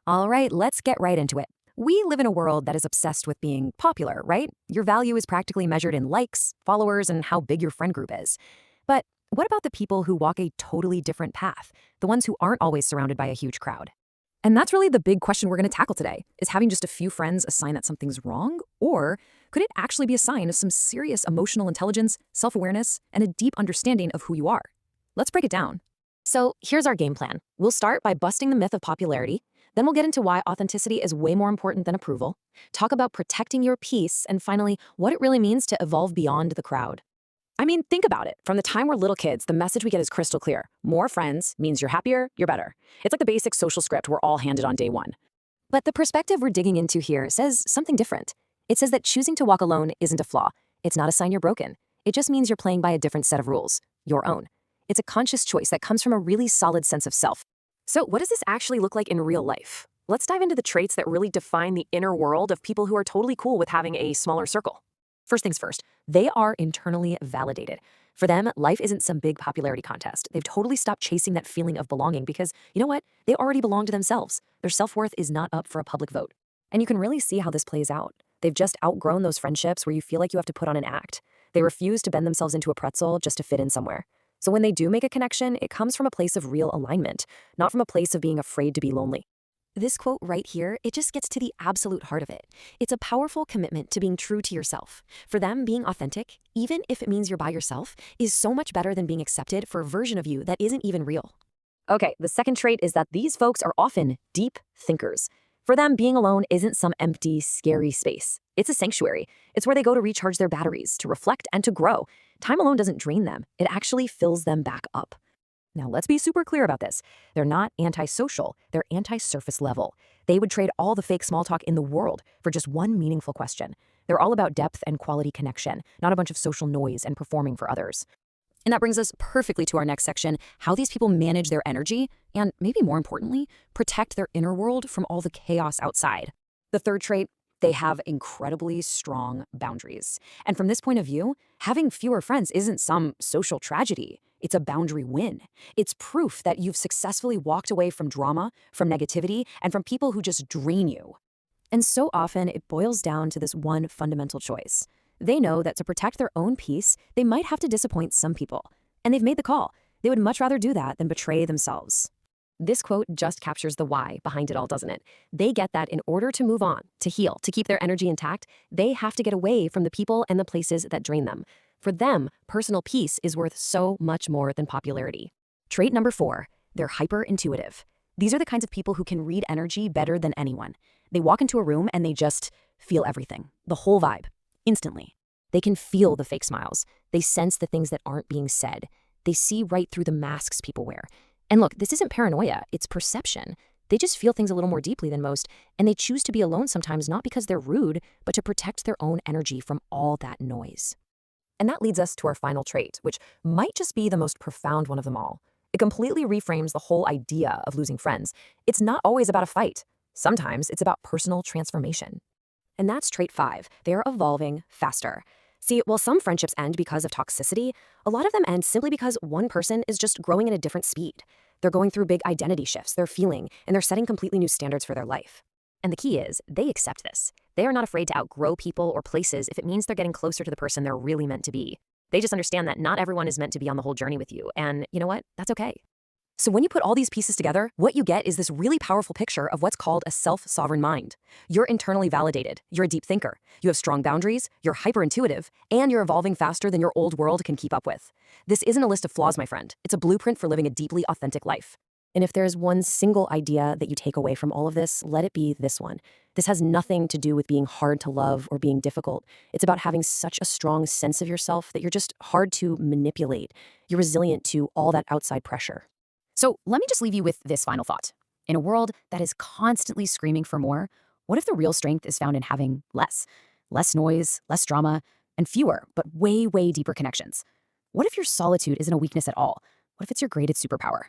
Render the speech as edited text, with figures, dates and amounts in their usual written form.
All right, let's get right into it. We live in a world that is obsessed with being popular, right? Your value is practically measured in likes, followers, and how big your friend group is. But what about the people who walk a totally different path? The ones who aren't always surrounded by a huge crowd? And that's really the big question we're going to tackle today. Is having just a few friends a sign that something's wrong? Or could it actually be a sign of some serious emotional intelligence, self-awareness, and a deep understanding of who you are? Let's break it down. So here's our game plan. We'll start by busting the myth of popularity. Then we'll get into why authenticity is way more important than approval, talk about protecting your peace, and finally, what it really means to evolve beyond the crowd. I mean, think about it. From the time we're little kids, the message we get is crystal clear. More friends means you're happier, you're better. It's like the basic social script we're all handed on day one. But the perspective we're digging into here says something different. It says that choosing to walk alone isn't a flaw. It's not a sign you're broken. It just means you're playing by a different set of rules, your own. It's a conscious choice that comes from a really solid sense of self. So what does this actually look like in real life? Let's dive into the traits that really define the inner world of people who are totally cool with having a smaller circle. First things first, they are internally validated. For them, life isn't some big popularity contest. They've totally stopped chasing that feeling of belonging because, you know what? They already belong to themselves. Their self-worth is not up for a public vote. And you can really see how this plays out. They've just outgrown those friendships where you feel like you have to put on an act. They refuse to bend themselves into a pretzel just to fit in somewhere. So when they do make a connection, it comes from a place of real alignment, not from a place of being afraid to be lonely. This quote right here, it just gets to the absolute heart of it. It's a powerful commitment to being true to yourself. For them, being authentic, even if it means you're by yourself, is so much better than being accepted for a version of you that isn't even real. Okay, the second trait is that these folks are often deep thinkers. For them, being alone isn't some empty, scary space. It's a sanctuary. It's where they go to recharge their batteries, to reflect, and to grow. Time alone doesn't drain them. It actually fills them back up. Now, let's be super clear about this. They're not antisocial. They're anti-surface level. They would trade all the fake small talk in the world for just one meaningful question. They're all about depth and quality connection, not a bunch of social noise and performing for others. And that brings us perfectly to our next section, how these people manage their energy and, maybe more importantly, protect their inner world from all the chaos outside. The third trait, they have incredibly strong boundaries. And from this point of view, having fewer friends isn't some social tragedy. It's a boundary win. It's proof that you've successfully walked away from drama, from negativity, and from people who just drain you. And so often, it boils down to this one fundamental choice. They know that to protect their own peace, they might have to disappoint some people. And they've made the call. They would much rather do that than betray themselves. This quote just captures the why behind it all, doesn't it? They get that in order to move on, to heal, to keep their energy intact, they have to get away from the people and the places that drain them. For them, personal peace is worth so much more than popularity. Trait number 4, they're hyper-intuitive. These are the kinds of people who can read energy better than anyone. They walk into a room and they just feel everything, the whole vibe, instantly. They can feel the fake smiles. They sense the things that aren't being said. They see right through the masks people wear. And look, this isn't paranoia, it's perception. They just feel things a little more deeply than most, and they choose to be alone sometimes not because they're rude, but to protect their own energy from all that noise. And that leads us to our final trait, which might just be the most profound one of them all. It completely reframes the whole idea of losing friends. It's not always about a fight. Sometimes it's about personal transformation. And that's trait 5. They're evolving faster. See, while some friendships end because of toxicity, a lot of them end simply because one person is just growing at a different speed. They're going through big identity shifts, they're feeling, and they're setting completely new standards for their life. And the key is, they accept this. They are not afraid to outgrow people or places if it means they're getting closer to the person they're really meant to be. They just understand that not everyone is meant to be on the whole journey with you, and you know what? That's okay. So when you put all these pieces together, what you get is this really powerful picture of what's called a self-sovereign mind. You're internally validated, you're a deep thinker, you have strong boundaries, you're hyper-intuitive, and you're evolving faster than your old world can keep up with. This isn't a list of flaws, my friend. It's a blueprint for living a deeply authentic life. And if there's one single idea that you take away from all of this, let it be this one. This has nothing to do with being hard to love or being difficult. It's about having such a strong sense of yourself that you're just hard to manipulate. You're resilient to all that outside pressure. So let me just leave you with this final thought. In a world that is constantly screaming for more, what if the real strength is found in having less? Less noise, less drama, and fewer, but way, way deeper connections. What if your solitude isn't a weakness at all? What if it's your greatest superpower?